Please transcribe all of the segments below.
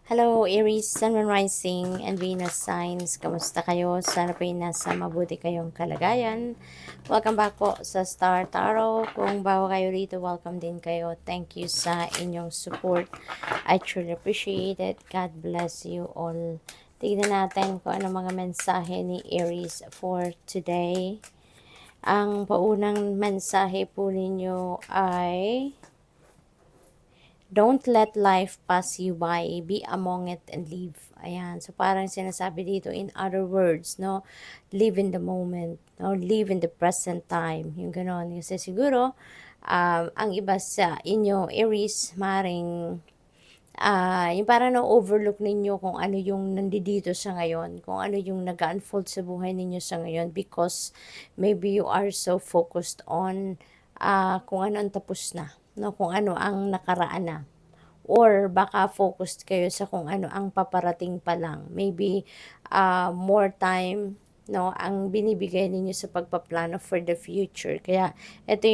Hello, Aries, Sun, Moon Rising, and Venus signs. Kamusta kayo? Sana po nasa mabuti kayong kalagayan. Welcome back po sa Star Tarot. Kung bago kayo rito, welcome din kayo. Thank you sa inyong support. I truly appreciate it. God bless you all. Tignan natin kung ano mga mensahe ni Aries for today. Ang paunang mensahe po ninyo ay don't let life pass you by. Be among it and live. Ayan. So, parang sinasabi dito, in other words, no, live in the moment. No, live in the present time. Yung ganon. Kasi siguro, ang iba sa inyo, Aries, maring yung parang na-overlook ninyo kung ano yung nandito sa ngayon, kung ano yung nag-unfold sa buhay ninyo sa ngayon because maybe you are so focused on kung ano ang tapos na, no? Kung ano ang nakaraan na. Or baka focused kayo sa kung ano ang paparating pa lang. Maybe more time, no, ang binibigay ninyo sa pagpaplano for the future. Kaya ito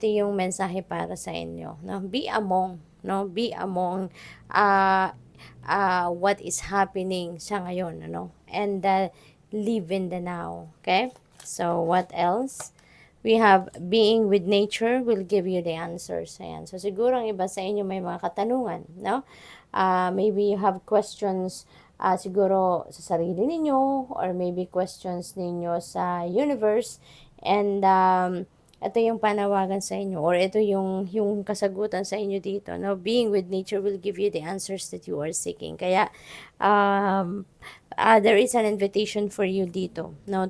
yung mensahe para sa inyo, no? Be among, no? Be among what is happening sa ngayon, ano? And live in the now, okay? So what else? We have being with nature will give you the answers. Ayan. So, siguro ang iba sa inyo may mga katanungan, no? Maybe you have questions siguro sa sarili ninyo or maybe questions ninyo sa universe and ito yung panawagan sa inyo or ito yung kasagutan sa inyo dito, no? Being with nature will give you the answers that you are seeking. Kaya there is an invitation for you dito, no?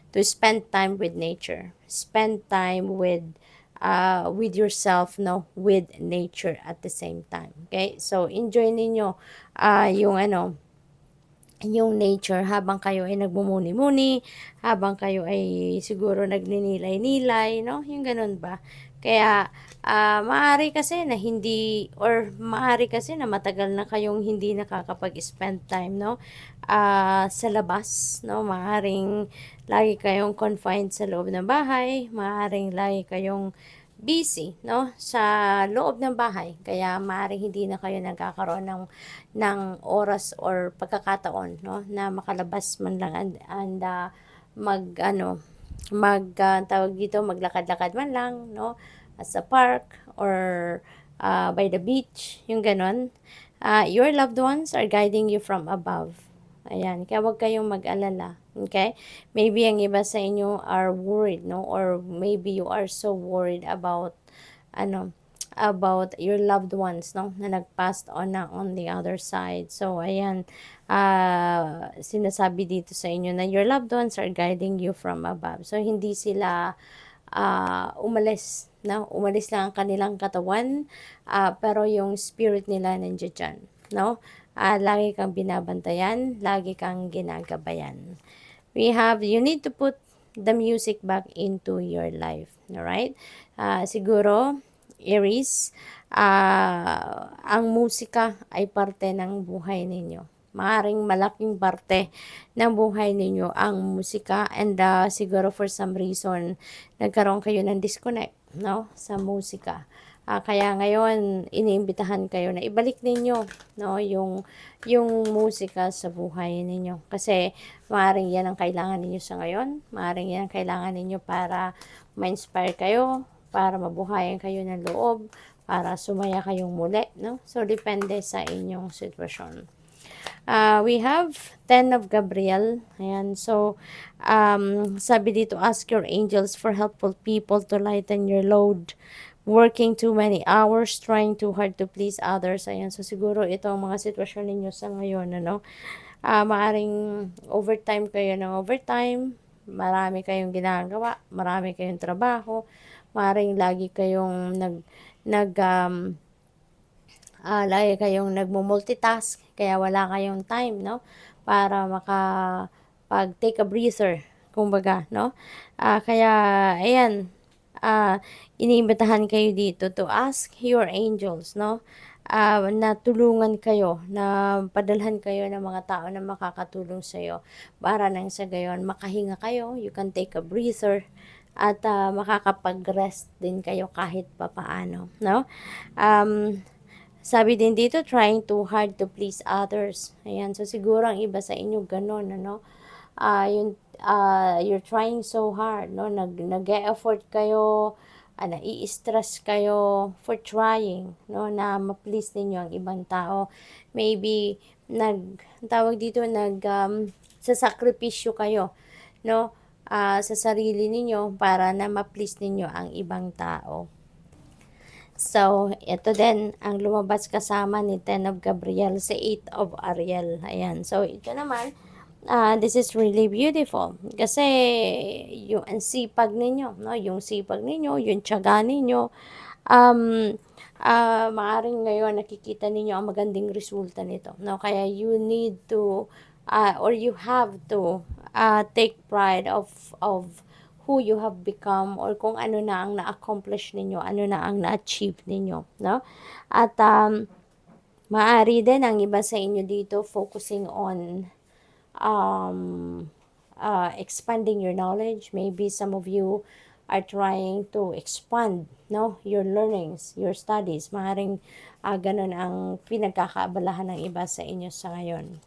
To spend time with nature, spend time with yourself, no, with nature at the same time. Okay, so enjoy ninyo yung yung nature habang kayo ay nagmumuni-muni, habang kayo ay siguro nagninilay-nilay, no? Yung ganun ba? Kaya, maaari kasi na hindi, or maaari kasi na matagal na kayong hindi nakakapag-spend time, no? Sa labas, no? Maaring lagi kayong confined sa loob ng bahay, maaring lagi kayong busy, no, sa loob ng bahay. Kaya maaaring hindi na kayo nagkakaroon ng oras or pagkakataon, no, na makalabas man lang and tawag dito, maglakad-lakad man lang, no, sa park or by the beach, yung ganon. Your loved ones are guiding you from above. Ayan, kaya huwag kayong mag-alala. Okay? Maybe ang iba sa inyo are worried, no? Or maybe you are so worried about, about your loved ones, no? Na nag-passed on na on the other side. So, ayan, sinasabi dito sa inyo na your loved ones are guiding you from above. So, hindi sila umalis, no? Umalis lang ang kanilang katawan, pero yung spirit nila nandiyan dyan, no? Lagi kang binabantayan, lagi kang ginagabayan. We have, you need to put the music back into your life. Alright? Siguro, Aries, ang musika ay parte ng buhay ninyo. Maaring malaking parte ng buhay ninyo ang musika and siguro for some reason, nagkaroon kayo ng disconnect, no, sa musika. Kaya ngayon, iniimbitahan kayo na ibalik ninyo, no, yung musika sa buhay ninyo. Kasi, maaaring yan ang kailangan ninyo sa ngayon. Maaaring yan ang kailangan ninyo para ma-inspire kayo, para mabuhayan kayo ng loob, para sumaya kayong muli, no? So, depende sa inyong sitwasyon. We have 10 of Gabriel. Ayan. So, sabi dito, ask your angels for helpful people to lighten your load. Working too many hours, trying too hard to please others. Ayan. So, siguro ito ang mga sitwasyon ninyo sa ngayon, ano? Maaring overtime kayo ng overtime. Marami kayong ginagawa. Marami kayong trabaho. Maaring lagi kayong lagi kayong nagmo-multitask, kaya wala kayong time, no? Para pag-take a breather, kumbaga, no? Kaya, ayan, iniimbitahan kayo dito to ask your angels, no? Na tulungan kayo, na padalhan kayo ng mga tao na makakatulong sa iyo para nang sa gayon makahinga kayo, you can take a breather at makakapag-rest din kayo kahit papaano, no? Sabi din dito, trying too hard to please others. Ayan, so siguro ang iba sa inyo ganun, ano? You're trying so hard, no? Nag-e-effort kayo, nai-stress kayo for trying, no? Na ma-please ninyo ang ibang tao. Maybe, tawag dito, sasakripisyo kayo, no? Sa sarili ninyo para na ma-please ninyo ang ibang tao. So, ito din, ang lumabas kasama ni Ten of Gabriel sa 8 of Ariel. Ayan. So, ito naman, this is really beautiful. Kasi, yung ang sipag ninyo, no? Yung sipag ninyo, yung tiyaga ninyo, um, maaaring ngayon nakikita ninyo ang magandang resulta nito, no? Kaya you need to, or you have to, take pride of who you have become or kung ano na ang na-accomplish ninyo, ano na ang na-achieve ninyo, no? At maaari din ang iba sa inyo dito focusing on expanding your knowledge. Maybe some of you are trying to expand, no, your learnings, your studies. Maaaring ganun ang pinagkakaabalahan ng iba sa inyo sa ngayon.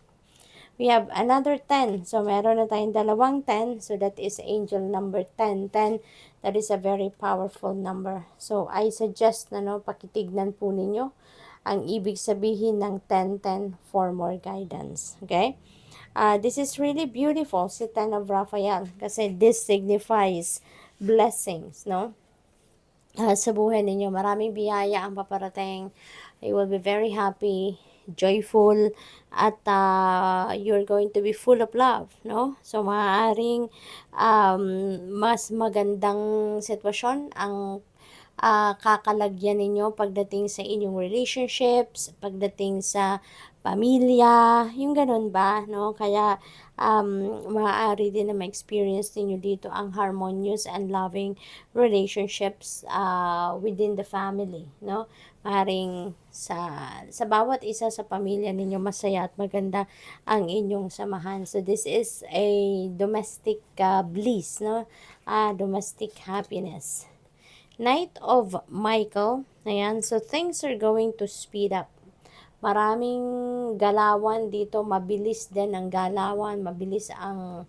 We have another 10. So, meron na tayong dalawang 10. So, that is angel number 10. 10, that is a very powerful number. So, I suggest na, no, pakitignan po ninyo ang ibig sabihin ng 10-10 for more guidance. Okay? This is really beautiful, si 10 of Raphael. Kasi this signifies blessings, no? Sa buhay ninyo, maraming biyaya ang paparating. You will be very happy, joyful, at you're going to be full of love, no? So, maaaring mas magandang sitwasyon ang kakalagyan ninyo pagdating sa inyong relationships, pagdating sa pamilya, yung ganun ba, no? Kaya, maaari din na ma-experience ninyo dito ang harmonious and loving relationships within the family, no? Maaaring sa bawat isa sa pamilya ninyo masaya at maganda ang inyong samahan. So, this is a domestic bliss, no? Domestic happiness. Knight of Michael. Ayan, so things are going to speed up. Maraming galawan dito, mabilis din ang galawan, mabilis ang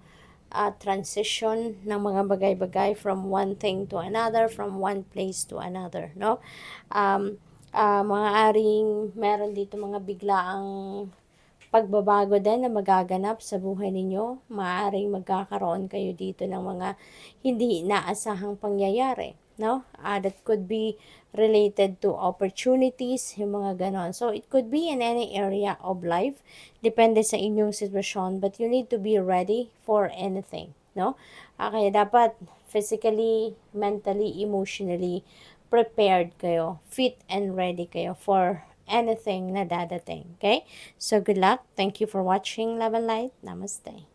transition ng mga bagay-bagay from one thing to another, from one place to another, no? Maaaring meron dito mga biglaang pagbabago din na magaganap sa buhay ninyo. Maaaring magkakaroon kayo dito ng mga hindi inaasahang pangyayari, no? That could be related to opportunities, yung mga ganon. So, it could be in any area of life. Depende sa inyong sitwasyon, but you need to be ready for anything, no? Kaya dapat physically, mentally, emotionally prepared kayo, fit and ready kayo for anything na dadating. Okay? So, good luck. Thank you for watching Love and Light. Namaste.